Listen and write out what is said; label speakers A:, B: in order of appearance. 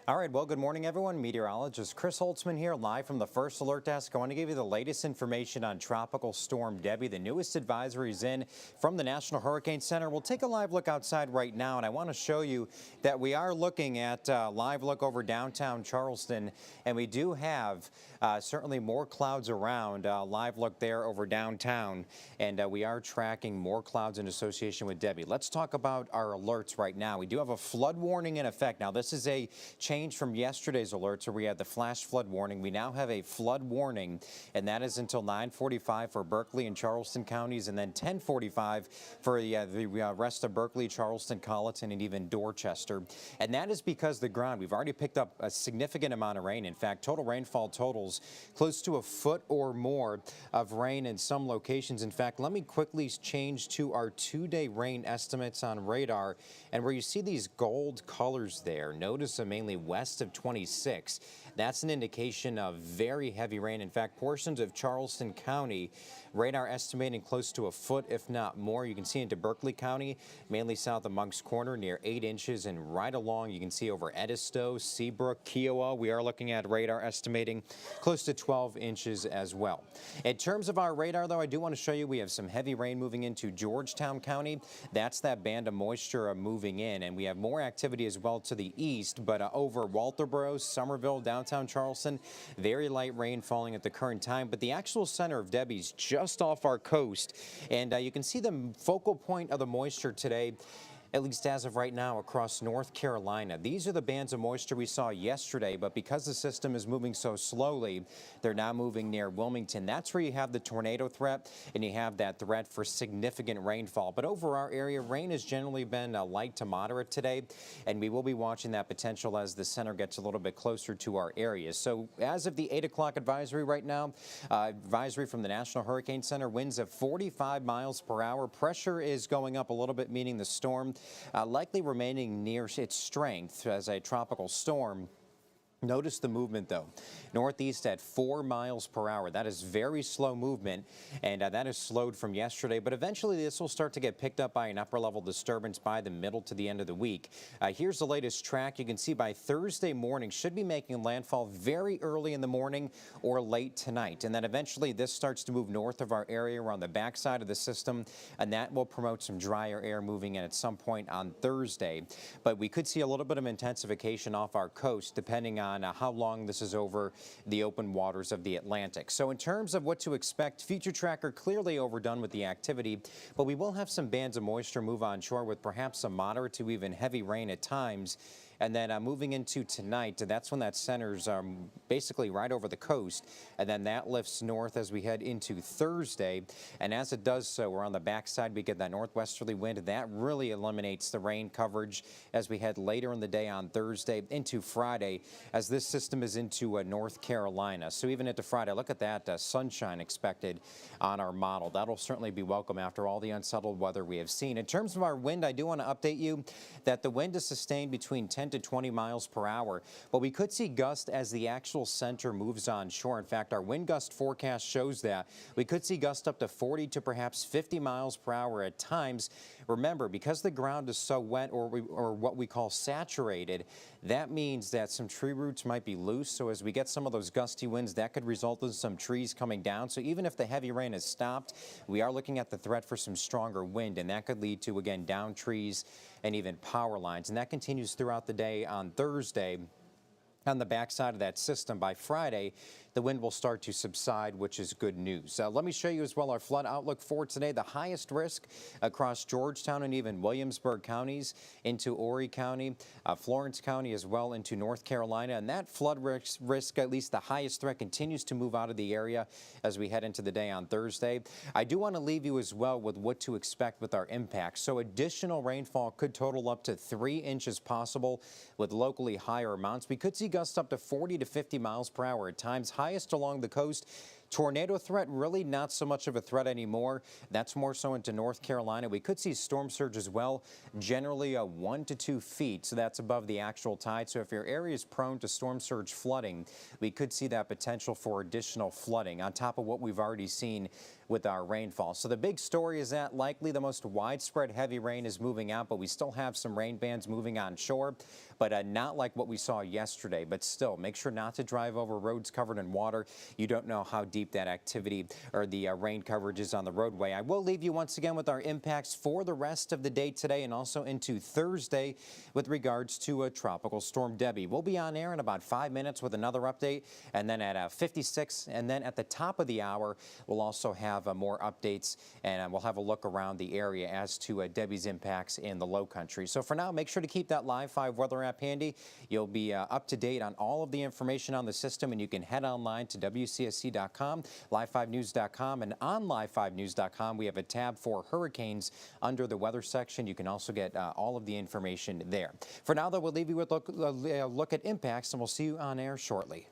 A: All right, well, good morning, everyone. Meteorologist Chris Holtzman here, live from the First Alert Desk. I want to give you the latest information on Tropical Storm Debby. The newest advisory is in from the National Hurricane Center. We'll take a live look outside right now, and I want to show you that we are looking at a live look over downtown Charleston, and we do have certainly more clouds around. Live look there over downtown, and we are tracking more clouds in association with Debby. Let's talk about our alerts right now. We do have a flood warning in effect. Now, this is a change from yesterday's alerts where we had the flash flood warning. We now have a flood warning, and that is until 9:45 for Berkeley and Charleston counties, and then 10:45 for the rest of Berkeley, Charleston, Colleton, and even Dorchester. And that is because the ground, we've already picked up a significant amount of rain. In fact, total rainfall totals close to a foot or more of rain in some locations. In fact, let me quickly change to our 2-day rain estimates on radar, and where you see these gold colors there, notice them mainly west of 26. That's an indication of very heavy rain. In fact, portions of Charleston County, radar estimating close to a foot, if not more. You can see into Berkeley County, mainly south of Monk's Corner, near 8 inches, and right along you can see over Edisto, Seabrook, Kiowa. We are looking at radar estimating close to 12 inches as well. In terms of our radar, though, I do want to show you we have some heavy rain moving into Georgetown County. That's that band of moisture moving in, and we have more activity as well to the east, but over Walterboro, Somerville, downtown Charleston, very light rain falling at the current time, but the actual center of Debby's just off our coast, and you can see the focal point of the moisture today, at least as of right now, across North Carolina. These are the bands of moisture we saw yesterday, but because the system is moving so slowly, they're now moving near Wilmington. That's where you have the tornado threat, and you have that threat for significant rainfall. But over our area, rain has generally been light to moderate today, and we will be watching that potential as the center gets a little bit closer to our area. So as of the 8 o'clock advisory right now, advisory from the National Hurricane Center, winds of 45 miles per hour. Pressure is going up a little bit, meaning the storm likely remaining near its strength as a tropical storm. Notice the movement, though. Northeast at 4 miles per hour. That is very slow movement, and that is slowed from yesterday. But eventually, this will start to get picked up by an upper-level disturbance by the middle to the end of the week. Here's the latest track. You can see by Thursday morning, should be making landfall very early in the morning or late tonight. And then eventually, this starts to move north of our area around the backside of the system, and that will promote some drier air moving in at some point on Thursday. But we could see a little bit of intensification off our coast, depending on how long this is over the open waters of the Atlantic. So in terms of what to expect, Future Tracker clearly overdone with the activity, but we will have some bands of moisture move onshore with perhaps some moderate to even heavy rain at times. And then moving into tonight, that's when that centers basically right over the coast, and then that lifts north as we head into Thursday. And as it does so, we're on the backside, we get that northwesterly wind. That really eliminates the rain coverage as we head later in the day on Thursday into Friday, as this system is into North Carolina. So even into Friday, look at that sunshine expected on our model. That'll certainly be welcome after all the unsettled weather we have seen. In terms of our wind, I do want to update you that the wind is sustained between 10 to 20 miles per hour, but we could see gusts as the actual center moves onshore. In fact, our wind gust forecast shows that we could see gusts up to 40 to perhaps 50 miles per hour at times. Remember, because the ground is so wet, or what we call saturated, that means that some tree roots might be loose. So as we get some of those gusty winds, that could result in some trees coming down. So even if the heavy rain has stopped, we are looking at the threat for some stronger wind, and that could lead to, again, down trees and even power lines. And that continues throughout the day on Thursday. On the backside of that system, by Friday, the wind will start to subside, which is good news. Let me show you as well our flood outlook for today. The highest risk across Georgetown and even Williamsburg counties into Horry County, Florence County as well into North Carolina. And that flood risk, at least the highest threat, continues to move out of the area as we head into the day on Thursday. I do want to leave you as well with what to expect with our impacts. So additional rainfall could total up to 3 inches possible with locally higher amounts. We could see gusts up to 40 to 50 miles per hour at times, highest along the coast. Tornado threat, really not so much of a threat anymore. That's more so into North Carolina. We could see storm surge as well, generally 1 to 2 feet. So that's above the actual tide. So if your area is prone to storm surge flooding, we could see that potential for additional flooding on top of what we've already seen with our rainfall. So the big story is that likely the most widespread heavy rain is moving out, but we still have some rain bands moving onshore, but not like what we saw yesterday. But still, make sure not to drive over roads covered in water. You don't know how deep that activity or the rain coverage is on the roadway. I will leave you once again with our impacts for the rest of the day today and also into Thursday with regards to Tropical Storm Debby. We'll be on air in about 5 minutes with another update, and then at 56, and then at the top of the hour, we'll also have more updates, and we'll have a look around the area as to Debby's impacts in the low country. So for now, make sure to keep that Live 5 weather app handy. You'll be up to date on all of the information on the system, and you can head online to WCSC.com, Live5News.com, and on Live5News.com, we have a tab for hurricanes under the weather section. You can also get all of the information there. For now, though, we'll leave you with a look at impacts, and we'll see you on air shortly.